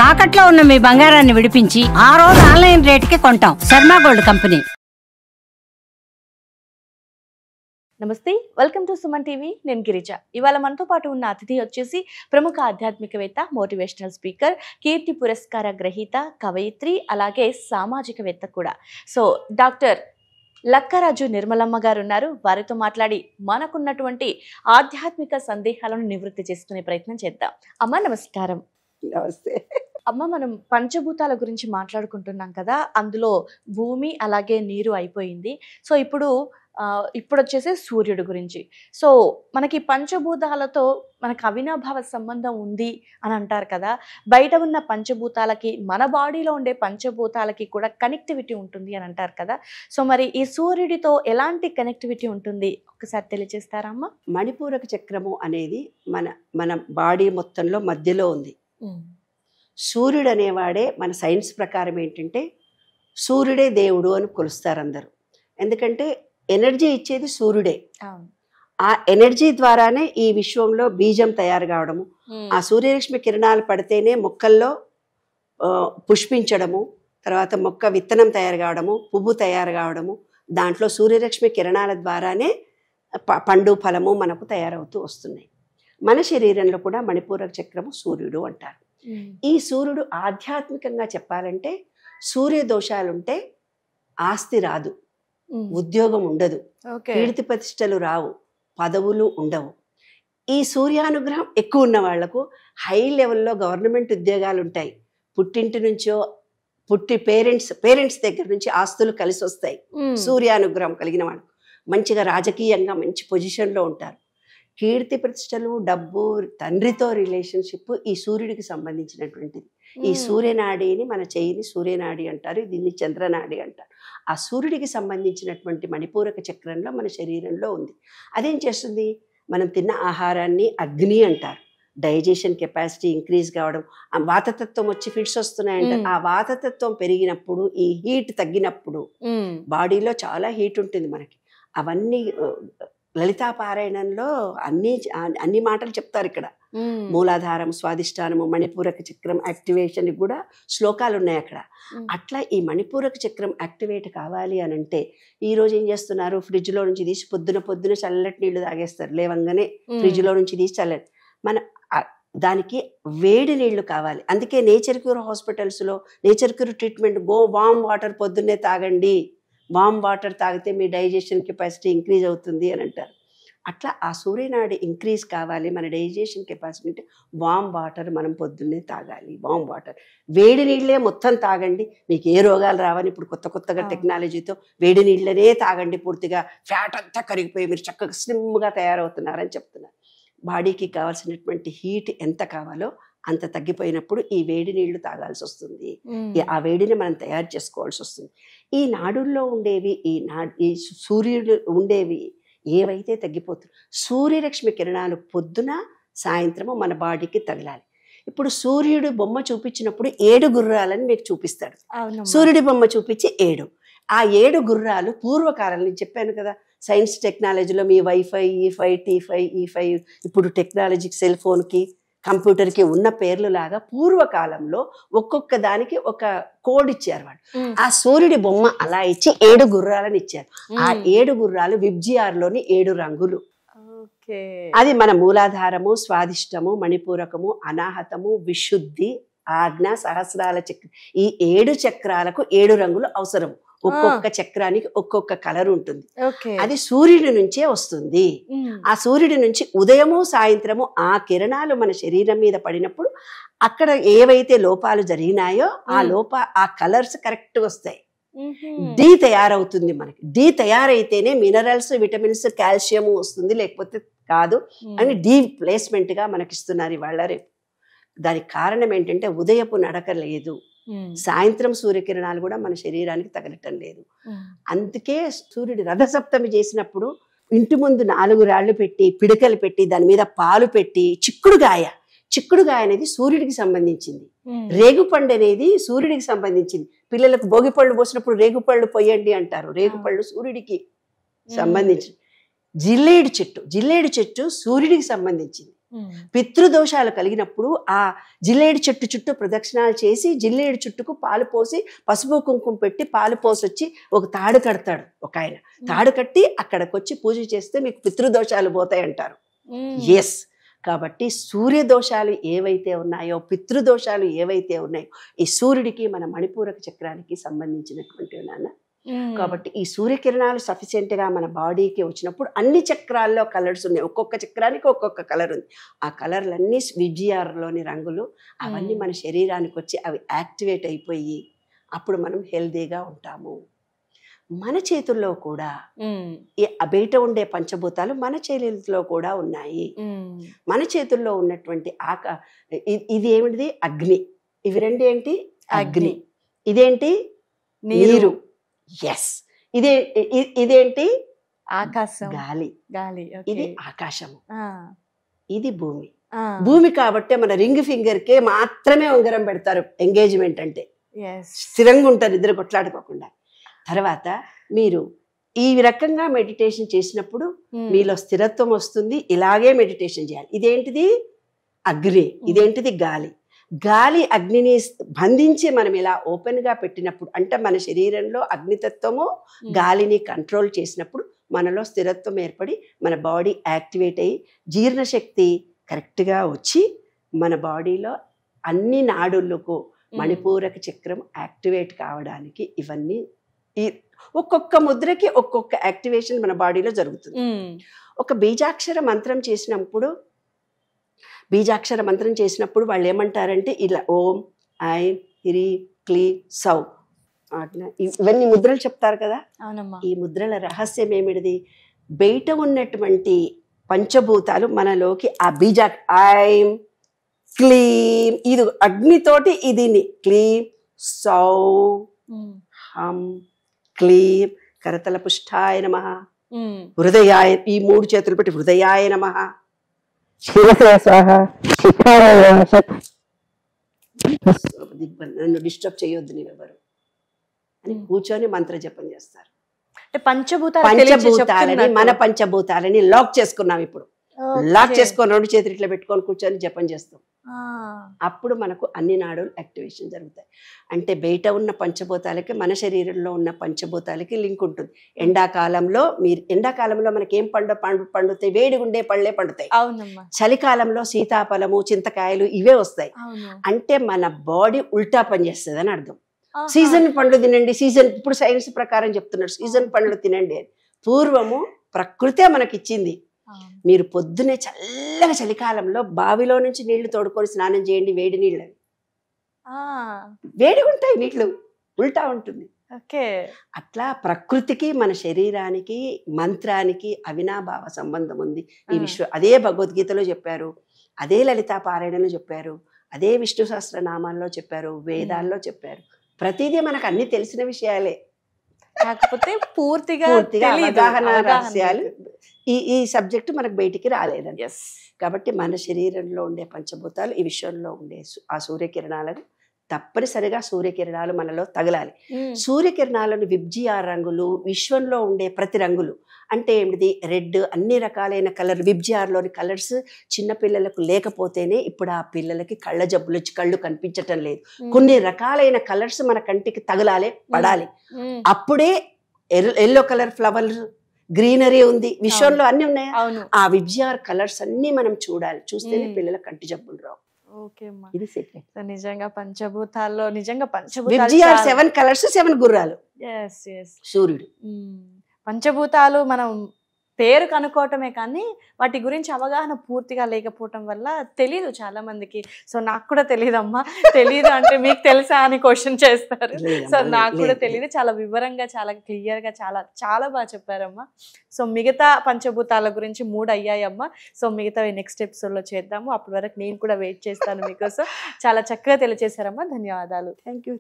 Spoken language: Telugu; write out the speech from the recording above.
తాకట్లో ఉన్న మీ బంగారాన్ని విడిపించి ఆ రోజు ఆన్లైన్ రేటుకి కొంటాం. Sharma gold company. నమస్తే, వెల్కమ్ టు సుమన్ టీవీ. నేను గిరిజ. ఇవాళ మనతో పాటు ఉన్న అతిథి వచ్చేసి ప్రముఖ ఆధ్యాత్మికవేత్త, మోటివేషనల్ స్పీకర్, కీర్తి పురస్కార గ్రహీత, కవయిత్రి, అలాగే సామాజికవేత్త కూడా. సో డాక్టర్ లక్కరాజు నిర్మలమ్మ గారు ఉన్నారు. వారితో మాట్లాడి మనకున్నటువంటి ఆధ్యాత్మిక సందేహాలను నివృత్తి చేసుకునే ప్రయత్నం చేద్దాం. అమ్మ నమస్కారం. నమస్తే అమ్మ, మనం పంచభూతాల గురించి మాట్లాడుకుంటున్నాం కదా, అందులో భూమి అలాగే నీరు అయిపోయింది. సో ఇప్పుడు వచ్చేసి సూర్యుడు గురించి. సో మనకి పంచభూతాలతో మనకు అవినాభావ సంబంధం ఉంది అని అంటారు కదా. బయట ఉన్న పంచభూతాలకి మన బాడీలో ఉండే పంచభూతాలకి కూడా కనెక్టివిటీ ఉంటుంది అని అంటారు కదా. సో మరి ఈ సూర్యుడితో ఎలాంటి కనెక్టివిటీ ఉంటుంది ఒకసారి తెలియజేస్తారా అమ్మ? మణిపూరక చక్రము అనేది మన బాడీ మొత్తంలో మధ్యలో ఉంది. సూర్యుడు అనేవాడే మన సైన్స్ ప్రకారం ఏంటంటే సూర్యుడే దేవుడు అని కొలుస్తారు అందరూ. ఎందుకంటే ఎనర్జీ ఇచ్చేది సూర్యుడే. ఆ ఎనర్జీ ద్వారానే ఈ విశ్వంలో బీజం తయారు కావడము, ఆ సూర్యరశ్మి కిరణాలు పడితేనే మొక్కల్లో పుష్పించడము, తర్వాత మొక్క విత్తనం తయారు కావడము, పువ్వు తయారు కావడము, దాంట్లో సూర్యరశ్మి కిరణాల ద్వారానే పండు ఫలము మనకు తయారవుతూ వస్తున్నాయి. మన శరీరంలో కూడా మణిపూరక చక్రము సూర్యుడు అంటారు. ఈ సూర్యుడు ఆధ్యాత్మికంగా చెప్పాలంటే సూర్య దోషాలుంటే ఆస్తి రాదు, ఉద్యోగం ఉండదు, కీర్తి ప్రతిష్టలు రావు, పదవులు ఉండవు. ఈ సూర్యానుగ్రహం ఎక్కువ ఉన్న వాళ్లకు హై లెవెల్లో గవర్నమెంట్ ఉద్యోగాలు ఉంటాయి. పుట్టింటి నుంచో పేరెంట్స్ దగ్గర నుంచి ఆస్తులు కలిసి వస్తాయి. సూర్యానుగ్రహం కలిగిన వాళ్ళు మంచిగా రాజకీయంగా మంచి పొజిషన్లో ఉంటారు. కీర్తి ప్రతిష్టలు, డబ్బు, తండ్రితో రిలేషన్షిప్ ఈ సూర్యుడికి సంబంధించినటువంటిది. ఈ సూర్యనాడిని మన చెయ్యిని సూర్యనాడి అంటారు, దీన్ని చంద్రనాడి అంటారు. ఆ సూర్యుడికి సంబంధించినటువంటి మణిపూరక చక్రంలో మన శరీరంలో ఉంది. అదేం చేస్తుంది? మనం తిన్న ఆహారాన్ని అగ్ని అంటారు. డైజెషన్ కెపాసిటీ ఇంక్రీజ్ కావడం, ఆ వాతతత్వం వచ్చి ఫిట్స్ వస్తున్నాయంటారు. ఆ వాతతత్వం పెరిగినప్పుడు, ఈ హీట్ తగ్గినప్పుడు బాడీలో చాలా హీట్ ఉంటుంది మనకి. అవన్నీ లలితా పారాయణంలో అన్ని మాటలు చెప్తారు ఇక్కడ. మూలాధారం, స్వాదిష్టానము, మణిపూరక చక్రం యాక్టివేషన్ కూడా శ్లోకాలు ఉన్నాయి అక్కడ. అట్లా ఈ మణిపూరక చక్రం యాక్టివేట్ కావాలి అని అంటే ఈ రోజు ఏం చేస్తున్నారు? ఫ్రిడ్జ్లో నుంచి తీసి పొద్దున చల్లటి నీళ్లు తాగేస్తారు. లేవంగానే ఫ్రిడ్జ్లో నుంచి తీసి చల్లటి, దానికి వేడి నీళ్లు కావాలి. అందుకే నేచర్ క్యూర్ హాస్పిటల్స్లో nature cure treatment, warm water పొద్దున్నే తాగండి, వామ్ వాటర్ తాగితే మీ డైజెషన్ కెపాసిటీ ఇంక్రీజ్ అవుతుంది అని అంటారు. అట్లా ఆ సూర్యనాడి ఇంక్రీజ్ కావాలి, మన డైజెషన్ కెపాసిటీ అంటే వామ్ వాటర్ మనం పొద్దున్నే తాగాలి. వామ్ వాటర్, వేడి నీళ్ళే మొత్తం తాగండి, మీకు ఏ రోగాలు రావని ఇప్పుడు కొత్తగా టెక్నాలజీతో వేడి నీళ్ళనే తాగండి. పూర్తిగా ఫ్యాట్ అంతా కరిగిపోయి మీరు చక్కగా స్లిమ్గా తయారవుతున్నారని చెప్తున్నారు. బాడీకి కావాల్సినటువంటి హీట్ ఎంత కావాలో అంత తగ్గిపోయినప్పుడు ఈ వేడి నీళ్లు తాగాల్సి వస్తుంది. ఆ వేడిని మనం తయారు చేసుకోవాల్సి వస్తుంది. ఈ నాడుల్లో ఉండేవి, ఈ సూర్యుడు ఉండేవి ఏవైతే తగ్గిపోతుంది, సూర్యరశ్మి కిరణాలు పొద్దున సాయంత్రము మన బాడీకి తగలాలి. ఇప్పుడు సూర్యుడు బొమ్మ చూపించినప్పుడు 7 గుర్రాలని మీకు చూపిస్తాడు. సూర్యుడి బొమ్మ చూపించి 7, ఆ 7 గుర్రాలు పూర్వకాలం నేను చెప్పాను కదా, సైన్స్ టెక్నాలజీలో మీ వైఫై, E5, T5, E5, ఇప్పుడు టెక్నాలజీకి, సెల్ ఫోన్కి, కంప్యూటర్కి ఉన్న పేర్లు లాగా పూర్వకాలంలో ఒక్కొక్క దానికి ఒక కోడ్ ఇచ్చారు వాళ్ళు. ఆ సూర్యుడి బొమ్మ అలా ఇచ్చి 7 గుర్రాలను ఇచ్చారు. ఆ 7 గుర్రాలు విబ్జిఆర్లోని 7 రంగులు. అది మన మూలాధారము, స్వాదిష్టము, మణిపూరకము, అనాహతము, విశుద్ధి, ఆజ్ఞ, సహస్రాల చక్రం. ఈ 7 చక్రాలకు 7 రంగులు అవసరం. ఒక్కొక్క చక్రానికి ఒక్కొక్క కలర్ ఉంటుంది. అది సూర్యుడి నుంచే వస్తుంది. ఆ సూర్యుడి నుంచి ఉదయము సాయంత్రము ఆ కిరణాలు మన శరీరం మీద పడినప్పుడు అక్కడ ఏవైతే లోపాలు జరిగినాయో ఆ కలర్స్ కరెక్ట్ వస్తాయి. డి తయారవుతుంది మనకి. డి తయారైతేనే మినరల్స్, విటమిన్స్, కాల్షియం వస్తుంది, లేకపోతే కాదు అని డి ప్లేస్మెంట్ గా మనకిస్తున్నారు ఇవాళ రేపు. దానికి కారణం ఏంటంటే ఉదయపు నడక లేదు, సాయంత్రం సూర్యకిరణాలు కూడా మన శరీరానికి తగలటం లేదు. అందుకే సూర్యుడి రథసప్తమి చేసినప్పుడు ఇంటి ముందు 4 రాళ్లు పెట్టి, పిడకలు పెట్టి, దాని మీద పాలు పెట్టి, చిక్కుడుగాయ అనేది సూర్యుడికి సంబంధించింది, రేగుపండు అనేది సూర్యుడికి సంబంధించింది. పిల్లలకు భోగిపళ్ళు పోసినప్పుడు రేగుపళ్ళు పొయ్యండి అంటారు, రేగుపళ్ళు సూర్యుడికి సంబంధించింది. జిల్లేడు చెట్టు సూర్యుడికి సంబంధించింది. పితృదోషాలు కలిగినప్పుడు ఆ జిల్లేడు చెట్టు చుట్టూ ప్రదక్షిణాలు చేసి జిల్లేడు చుట్టుకు పాలు పోసి పసుపు కుంకుమ పెట్టి పాలు పోసి వచ్చి ఒక తాడు కడతాడు ఒక ఆయన. తాడు కట్టి అక్కడికి వచ్చి పూజ చేస్తే మీకు పితృదోషాలు పోతాయి అంటారు. ఎస్, కాబట్టి సూర్యదోషాలు ఏవైతే ఉన్నాయో, పితృదోషాలు ఏవైతే ఉన్నాయో, ఈ సూర్యుడికి మన మణిపూరక చక్రానికి సంబంధించినటువంటి నాన్న. కాబట్టి ఈ సూర్యకిరణాలు సఫిషియెంట్ గా మన బాడీకి వచ్చినప్పుడు అన్ని చక్రాల్లో కలర్స్ ఉన్నాయి. ఒక్కొక్క చక్రానికి ఒక్కొక్క కలర్ ఉంది. ఆ కలర్లన్నీ విజిఆర్లోని రంగులు అవన్నీ మన శరీరానికి వచ్చి అవి యాక్టివేట్ అయిపోయి అప్పుడు మనం హెల్దీగా ఉంటాము. మన చేతుల్లో కూడా బయట ఉండే పంచభూతాలు మన చేతుల్లో కూడా ఉన్నాయి. మన చేతుల్లో ఉన్నటువంటి ఇది ఏమిటిది? అగ్ని. ఇవి రెండు ఏంటి? అగ్ని. ఇదేంటి? నీరు. ఎస్. ఇదేంటి? ఆకాశం. గాలి. గాలి. ఇది ఆకాశము. ఇది భూమి. భూమి కాబట్టి మన రింగ్ ఫింగర్ కే మాత్రమే ఉంగరం పెడతారు ఎంగేజ్మెంట్ అంటే. స్థిరంగా ఉంటారు ఇద్దరు కొట్లాడుకోకుండా. తర్వాత మీరు ఈ రకంగా మెడిటేషన్ చేసినప్పుడు మీలో స్థిరత్వం వస్తుంది. ఇలాగే మెడిటేషన్ చేయాలి. ఇదేంటిది? అగ్ని. ఇదేంటిది? గాలి. గాలి అగ్నిని బంధించి మనం ఇలా ఓపెన్ గా పెట్టినప్పుడు, అంటే మన శరీరంలో అగ్నితత్వము గాలిని కంట్రోల్ చేసినప్పుడు మనలో స్థిరత్వం ఏర్పడి మన బాడీ యాక్టివేట్ అయ్యి జీర్ణశక్తి కరెక్ట్గా వచ్చి మన బాడీలో అన్ని నాడులకు మణిపూరక చక్రం యాక్టివేట్ కావడానికి ఇవన్నీ ఈ ఒక్కొక్క ముద్రకి ఒక్కొక్క యాక్టివేషన్ మన బాడీలో జరుగుతుంది. ఒక బీజాక్షర మంత్రం చేసినప్పుడు వాళ్ళు ఏమంటారంటే ఇలా ఓం ఐం హ్రీ క్లీ సౌ ఇవన్నీ ముద్రలు చెప్తారు కదా. ఈ ముద్రల రహస్యం ఏమిటిది? బయట ఉన్నటువంటి పంచభూతాలు మనలోకి ఆ ఐం క్లీం, ఇది అగ్నితోటి ఇది క్లీం సౌ హం క్లీం కరతల పుష్టాయ నమః, హృదయాయ, ఈ 3 చేతులు పెట్టి హృదయాయ నమః, నన్ను డిస్టర్బ్ చేయొద్దు నీవెవరు అని కూర్చొని మంత్ర జపం చేస్తారు. పంచభూతాలని మన పంచభూతాలని లాక్ చేసుకున్నాం. ఇప్పుడు లాక్ చేసుకొని 2 చేతులు ఇట్లా పెట్టుకొని కూర్చొని జపం చేస్తాం. అప్పుడు మనకు అన్ని నాడులు యాక్టివేషన్ జరుగుతాయి. అంటే బయట ఉన్న పంచభూతాలకి మన శరీరంలో ఉన్న పంచభూతాలకి లింక్ ఉంటుంది. ఎండాకాలంలో మనకి ఏం పండుతాయి? వేడిగుండే పళ్ళే పండుతాయి. చలికాలంలో సీతాఫలము, చింతకాయలు ఇవే వస్తాయి. అంటే మన బాడీ ఉల్టా పనిచేస్తుంది అని అర్థం. సీజన్ పండ్లు తినండి, సీజన్, ఇప్పుడు సైన్స్ ప్రకారం చెప్తున్నారు సీజన్ పండ్లు తినండి అని. పూర్వము ప్రకృతే మనకిచ్చింది. మీరు పొద్దునే చల్లగా చలికాలంలో బావిలో నుంచి నీళ్లు తోడుకొని స్నానం చేయండి. వేడి నీళ్ళు అవి వేడిగా ఉంటాయి, నీళ్లు ఉల్టా ఉంటుంది. అట్లా ప్రకృతికి మన శరీరానికి మంత్రానికి అవినాభావ సంబంధం ఉంది. ఈ అదే భగవద్గీతలో చెప్పారు, అదే లలితా పారాయణలో చెప్పారు, అదే విష్ణు సహస్రనామాల్లో చెప్పారు, వేదాల్లో చెప్పారు. ప్రతిదీ మనకు అన్ని తెలిసిన విషయాలే, కాకపోతే పూర్తిగా అవగాహన రహస్యాలు. ఈ సబ్జెక్టు మనకు బయటికి రాలేదండి. కాబట్టి మన శరీరంలో ఉండే పంచభూతాలు ఈ విశ్వంలో ఉండే ఆ సూర్యకిరణాలను తప్పనిసరిగా సూర్యకిరణాలు మనలో తగలాలి. సూర్యకిరణాలను విబ్జిఆర్ రంగులు, విశ్వంలో ఉండే ప్రతి రంగులు అంటే ఏమిటి? రెడ్, అన్ని రకాలైన కలర్, విబ్జిఆర్లోని కలర్స్ చిన్నపిల్లలకు లేకపోతేనే ఇప్పుడు ఆ పిల్లలకి కళ్ళ జబ్బులు వచ్చి కళ్ళు కనిపించటం లేదు. కొన్ని రకాలైన కలర్స్ మన కంటికి తగలాలి, పడాలి. అప్పుడే ఎల్లో కలర్ ఫ్లవర్, గ్రీనరీ ఉంది, విశ్వంలో అన్ని ఉన్నాయి. ఆ విబ్జిఆర్ కలర్స్ అన్ని మనం చూడాలి. చూస్తేనే పిల్లల కంటి జబ్బులు రావు. ఇది సీక్రెట్. నిజంగా పంచభూతాల్లో విబ్జిఆర్ 7 కలర్స్, 7 గుర్రాలు. సూర్యుడు. పంచభూతాలు మనం పేరు కనుక్కోవటమే కానీ వాటి గురించి అవగాహన పూర్తిగా లేకపోవటం వల్ల తెలీదు చాలా మందికి. సో నాకు కూడా తెలియదమ్మా, తెలీదు అంటే మీకు తెలుసా అని క్వశ్చన్ చేస్తారు. సో నాకు కూడా తెలియదు. చాలా వివరంగా, చాలా క్లియర్గా, చాలా చాలా బాగా చెప్పారమ్మా. సో మిగతా పంచభూతాల గురించి 3 అయ్యాయమ్మా. సో మిగతా నెక్స్ట్ ఎపిసోడ్లో చేద్దాము. అప్పటి వరకు నేను కూడా వెయిట్ చేస్తాను మీకోసం. చాలా చక్కగా తెలియజేశారమ్మా. ధన్యవాదాలు. Thank you.